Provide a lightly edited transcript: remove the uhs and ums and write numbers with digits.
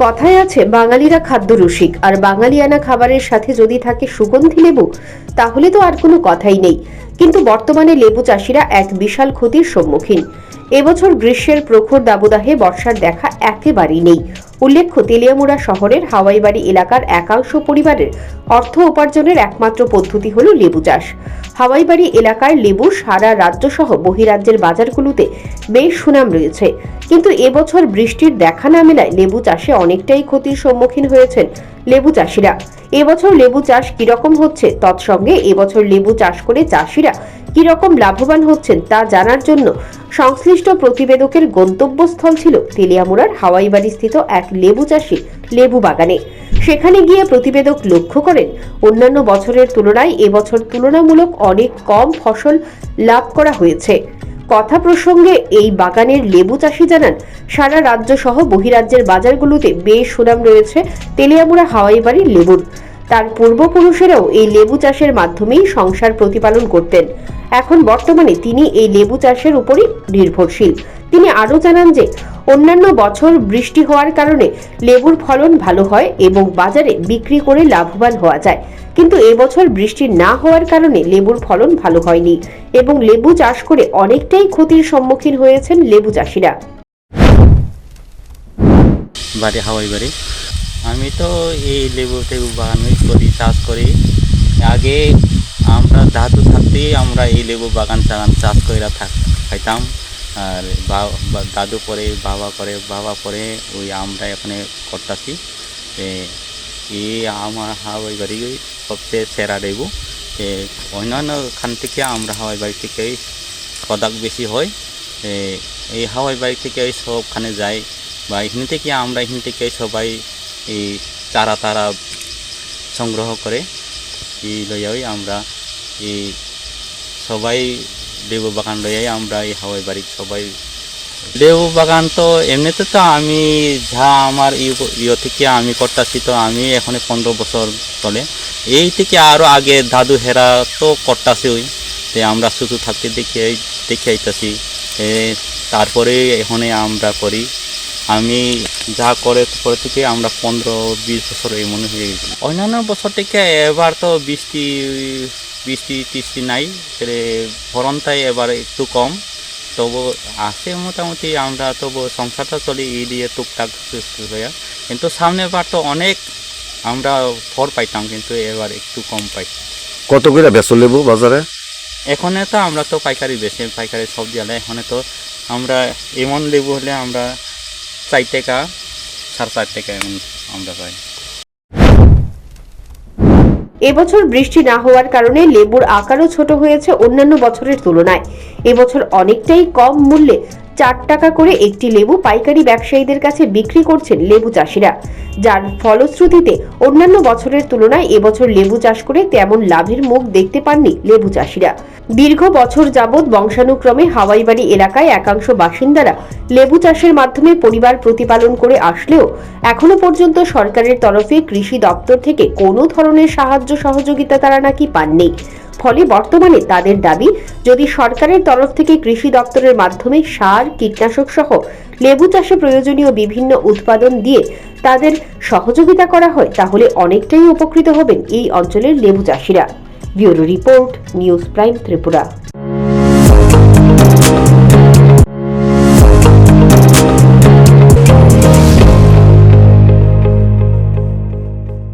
কথায় আছে বাঙালিরা খাদ্য রসিক, আর বাঙালিয়ানা খাবারের সাথে যদি থাকে সুগন্ধি লেবু তাহলে তো আর কোনো কথাই নেই। কিন্তু বর্তমানে লেবু চাষিরা এক বিশাল ক্ষতির সম্মুখীন। এবছর গ্রীষ্মের প্রখর দাবদাহে বর্ষার দেখা একেবারেই নেই। উল্লেখ্য, তেলিয়ামুড়া শহরের হাওয়াইবাড়ি এলাকার একাংশ পরিবারের অর্থ উপার্জনের একমাত্র পদ্ধতি হল লেবু চাষ। হাওয়াইবাড়ি এলাকার লেবু সারা রাজ্য সহ বহিরাজ্যের বাজারগুলোতে বেশ সুনাম রয়েছে। কিন্তু এবছর বৃষ্টির দেখা না মেলায় লেবু চাষে অনেকটাই ক্ষতির সম্মুখীন হয়েছেন লেবু চাষিরা। এবছর লেবু চাষ কিরকম হচ্ছে, তৎসঙ্গে এবছর লেবু চাষ করে চাষিরা কিরকম লাভবান হচ্ছেন তা জানার জন্য সংশ্লিষ্ট প্রতিবেদকের গন্তব্যস্থল ছিল তেলিয়ামুড়ার হাওয়াইবাড়ি স্থিত এক লেবু চাষী লেবু বাগানে। সেখানে গিয়ে প্রতিবেদক লক্ষ্য করেন অন্যান্য বছরের তুলনায় এবছর তুলনামূলক অনেক কম ফসল লাভ করা হয়েছে। কথা প্রসঙ্গে এই বাগানের লেবু চাষী জানান, সারা রাজ্য সহ বহিরাজ্যের বাজারগুলোতে বেশ সুনাম রয়েছে তেলিয়ামুড়া হাওয়াইবাড়ির লেবুর। তার পূর্বপুরুষেরাও এই লেবু চাষের মাধ্যমেই সংসার প্রতিপালন করতেন। এখন বর্তমানে তিনি এই লেবু চাষের উপরই নির্ভরশীল। তিনি আরও জানান যে অন্যান্য বছর বৃষ্টি হওয়ার কারণে লেবুর ফলন ভালো হয় এবং বাজারে বিক্রি করে লাভবান হওয়া যায়, কিন্তু এবছর বৃষ্টি না হওয়ার কারণে লেবুর ফলন ভালো হয়নি এবং লেবু চাষ করে অনেকটাই ক্ষতির সম্মুখীন হয়েছেন লেবু চাষিরা। বাড়ি হাওয়াইবাড়ি, আমি তো এই লেবু বাগান করি, চাষ করি। আগে আমরা দাদু থাকতেই আমরা এই লেবু বাগান চাষ করে খাইতাম। আর দাদু পরে বাবা পরে ওই আমরা এখানে করতেছি। এই আমার হাওয়াইবাড়ি সবচেয়ে সেরা লেবু। অন্যান্য খান থেকে আমরা হাওয়াইবাড়ি থেকে প্রোডাক্ট বেশি হয়। এই হাওয়াইবাড়ি থেকে সবখানে যাই বা এখান থেকে আমরা এখান থেকে সবাই এই চারা সংগ্রহ করে এই লইয়াই আমরা এই সবাই লেবু বাগান লইয়াই আমরা এই হাওয়াইবাড়ি সবাই লেবু বাগান। তো এমনিতে তো আমি যা আমার ইয়ে থেকে আমি করতেছি, তো আমি এখন 15 বছর চলে। এই থেকে আরও আগে দাদু হেরা তো করতেছি, ওই তো আমরা শুধু থাকতে দেখে আইতেছি। তারপরে এখানে আমরা করি। আমি যা করে থেকে আমরা 15-20 বছর এই মনে হয়ে গেছি। অন্যান্য বছর থেকে এবার তো বৃষ্টি নাই, ফলনটাই এবার একটু কম। তবু আছে মোটামুটি, আমরা তবু সংসারটা চলি এই দিয়ে টুকটাক হয়ে। কিন্তু সামনের বার তো অনেক আমরা ফল পাইতাম, কিন্তু এবার একটু কম পাই। কত করে বেচো লেবু বাজারে? এখানে তো আমরা তো পাইকারি সব দিয়ে। এখানে তো আমরা এমন লেবু হলে আমরা 4 টাকা 4.5 টাকা এমন আমরা পাই। এবছর বৃষ্টি না হওয়ার কারণে লেবুর আকারও ছোট হয়েছে অন্যান্য বছরের তুলনায়। এবছর অনেকটাই কম মূল্যে 4 টাকা করে একটি লেবু পাইকারি ব্যবসায়ীদের কাছে বিক্রি করছেন লেবু চাষিরা, যার ফলশ্রুতিতে অন্যান্য বছরের তুলনায় এবছর লেবু চাষ করে তেমন লাভের মুখ দেখতে পাননি লেবু চাষিরা। দীর্ঘ বছর যাবৎ বংশানুক্রমে হাওয়াইবাড়ি এলাকায় একাংশ বাসিন্দারা লেবু চাষের মাধ্যমে পরিবার প্রতিপালন করে আসলেও এখনো পর্যন্ত সরকারের তরফে কৃষি দপ্তর থেকে কোনো ধরনের সাহায্য সহযোগিতা তারা নাকি পাননি। ফলে বর্তমানে তাদের দাবি, যদি সরকারের তরফ থেকে কৃষি দপ্তরের মাধ্যমে সার, কীটনাশক সহ লেবু চাষে প্রয়োজনীয় বিভিন্ন উৎপাদন দিয়ে তাদের সহযোগিতা করা হয়, তাহলে অনেকটাই উপকৃত হবেন এই অঞ্চলের লেবু চাষিরা। Bureau report, news prime Tripura.